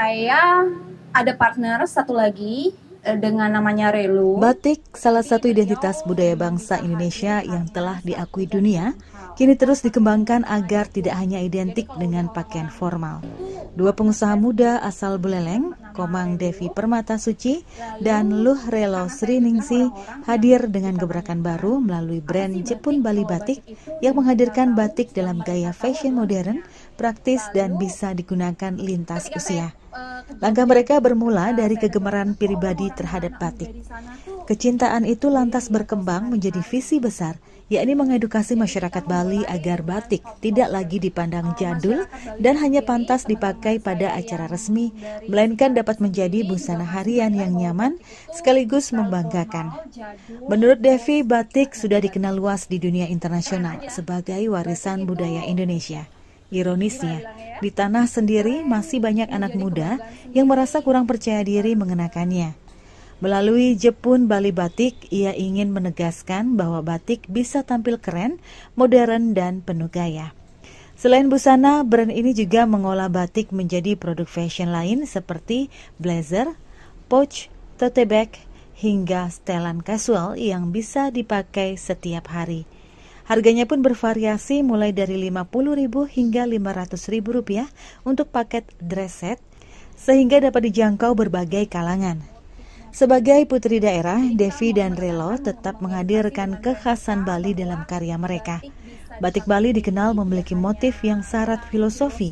saya ada partner satu lagi dengan namanya Relu. Batik, salah satu identitas budaya bangsa Indonesia yang telah diakui dunia, kini terus dikembangkan agar tidak hanya identik dengan pakaian formal. Dua pengusaha muda asal Buleleng, Komang Devi Permatasuci dan Luh Relo Sriningsi hadir dengan gebrakan baru melalui brand Jepun Bali Batik yang menghadirkan batik dalam gaya fashion modern, praktis dan bisa digunakan lintas usia. Langkah mereka bermula dari kegemaran pribadi terhadap batik. Kecintaan itu lantas berkembang menjadi visi besar, yakni mengedukasi masyarakat Bali agar batik tidak lagi dipandang jadul dan hanya pantas dipakai pada acara resmi, melainkan dapat menjadi busana harian yang nyaman sekaligus membanggakan. Menurut Devi, batik sudah dikenal luas di dunia internasional sebagai warisan budaya Indonesia. Ironisnya, di tanah sendiri masih banyak anak muda yang merasa kurang percaya diri mengenakannya. Melalui Jepun Bali Batik, ia ingin menegaskan bahwa batik bisa tampil keren, modern, dan penuh gaya. Selain busana, brand ini juga mengolah batik menjadi produk fashion lain seperti blazer, pouch, tote bag, hingga setelan casual yang bisa dipakai setiap hari. Harganya pun bervariasi mulai dari Rp50.000 hingga Rp500.000 untuk paket dress set, sehingga dapat dijangkau berbagai kalangan. Sebagai putri daerah, Devi dan Relo tetap menghadirkan kekhasan Bali dalam karya mereka. Batik Bali dikenal memiliki motif yang syarat filosofi,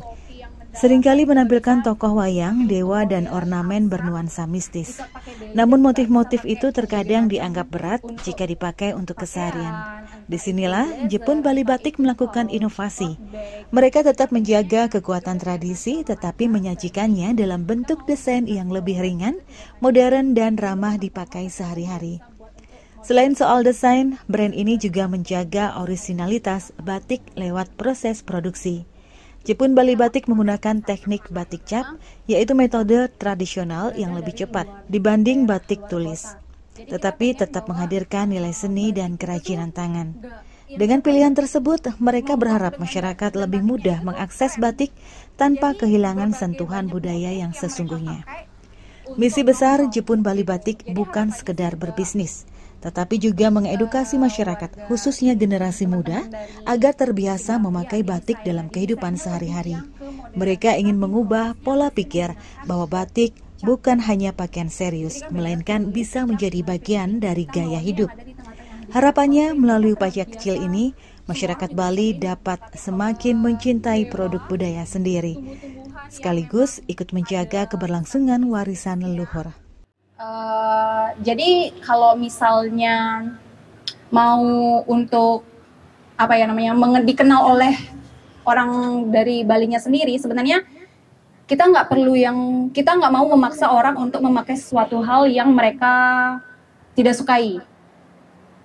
seringkali menampilkan tokoh wayang, dewa, dan ornamen bernuansa mistis. Namun motif-motif itu terkadang dianggap berat jika dipakai untuk keseharian. Disinilah Jepun Bali Batik melakukan inovasi. Mereka tetap menjaga kekuatan tradisi tetapi menyajikannya dalam bentuk desain yang lebih ringan, modern, dan ramah dipakai sehari-hari. Selain soal desain, brand ini juga menjaga orisinalitas batik lewat proses produksi. Jepun Bali Batik menggunakan teknik batik cap, yaitu metode tradisional yang lebih cepat dibanding batik tulis, tetapi tetap menghadirkan nilai seni dan kerajinan tangan. Dengan pilihan tersebut, mereka berharap masyarakat lebih mudah mengakses batik tanpa kehilangan sentuhan budaya yang sesungguhnya. Misi besar Jepun Bali Batik bukan sekedar berbisnis, tetapi juga mengedukasi masyarakat, khususnya generasi muda, agar terbiasa memakai batik dalam kehidupan sehari-hari. Mereka ingin mengubah pola pikir bahwa batik bukan hanya pakaian serius, melainkan bisa menjadi bagian dari gaya hidup. Harapannya melalui upaya kecil ini, masyarakat Bali dapat semakin mencintai produk budaya sendiri, sekaligus ikut menjaga keberlangsungan warisan leluhur. Jadi kalau misalnya mau untuk dikenal oleh orang dari Balinya sendiri, sebenarnya kita nggak mau memaksa orang untuk memakai sesuatu hal yang mereka tidak sukai.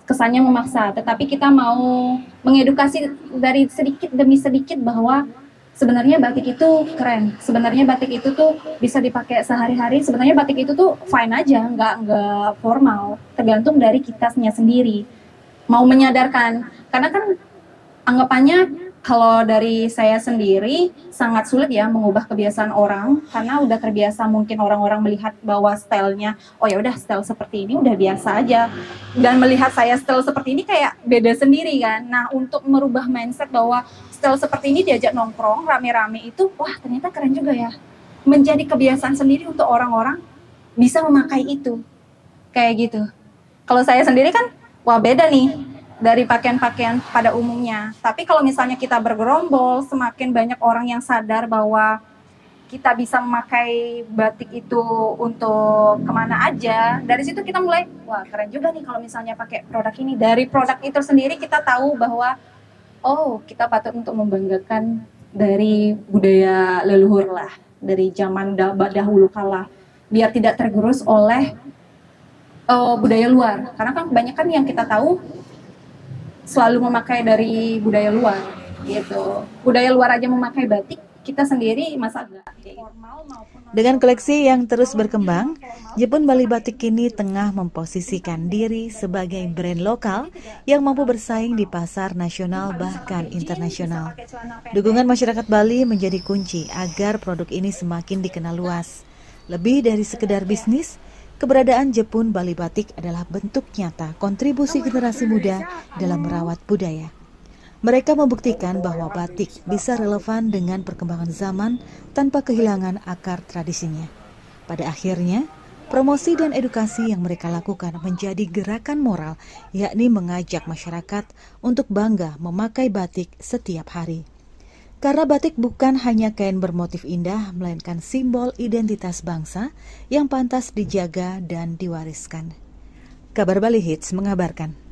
Kesannya memaksa, tetapi kita mau mengedukasi dari sedikit demi sedikit bahwa sebenarnya batik itu keren, sebenarnya batik itu tuh bisa dipakai sehari-hari, sebenarnya batik itu tuh fine aja, nggak formal, tergantung dari kitanya sendiri. Mau menyadarkan, karena kan anggapannya kalau dari saya sendiri sangat sulit ya mengubah kebiasaan orang, karena udah terbiasa mungkin orang-orang melihat bahwa stylenya, oh ya udah style seperti ini udah biasa aja, dan melihat saya style seperti ini kayak beda sendiri kan. Nah untuk merubah mindset bahwa style seperti ini diajak nongkrong rame-rame itu, wah ternyata keren juga ya, menjadi kebiasaan sendiri untuk orang-orang bisa memakai itu, kayak gitu. Kalau saya sendiri kan, wah beda nih dari pakaian-pakaian pada umumnya. Tapi kalau misalnya kita bergerombol, semakin banyak orang yang sadar bahwa kita bisa memakai batik itu untuk kemana aja, dari situ kita mulai, wah keren juga nih kalau misalnya pakai produk ini. Dari produk itu sendiri kita tahu bahwa, oh kita patut untuk membanggakan dari budaya leluhur lah, dari zaman dahulu kala, biar tidak tergerus oleh budaya luar. Karena kan kebanyakan yang kita tahu selalu memakai dari budaya luar gitu. Budaya luar aja memakai batik, kita sendiri masa enggak. Dengan koleksi yang terus berkembang, Jepun Bali Batik kini tengah memposisikan diri sebagai brand lokal yang mampu bersaing di pasar nasional bahkan internasional. Dukungan masyarakat Bali menjadi kunci agar produk ini semakin dikenal luas. Lebih dari sekedar bisnis, keberadaan Jepun Bali Batik adalah bentuk nyata kontribusi generasi muda dalam merawat budaya. Mereka membuktikan bahwa batik bisa relevan dengan perkembangan zaman tanpa kehilangan akar tradisinya. Pada akhirnya, promosi dan edukasi yang mereka lakukan menjadi gerakan moral, yakni mengajak masyarakat untuk bangga memakai batik setiap hari. Karena batik bukan hanya kain bermotif indah, melainkan simbol identitas bangsa yang pantas dijaga dan diwariskan. Kabar Bali Hits mengabarkan.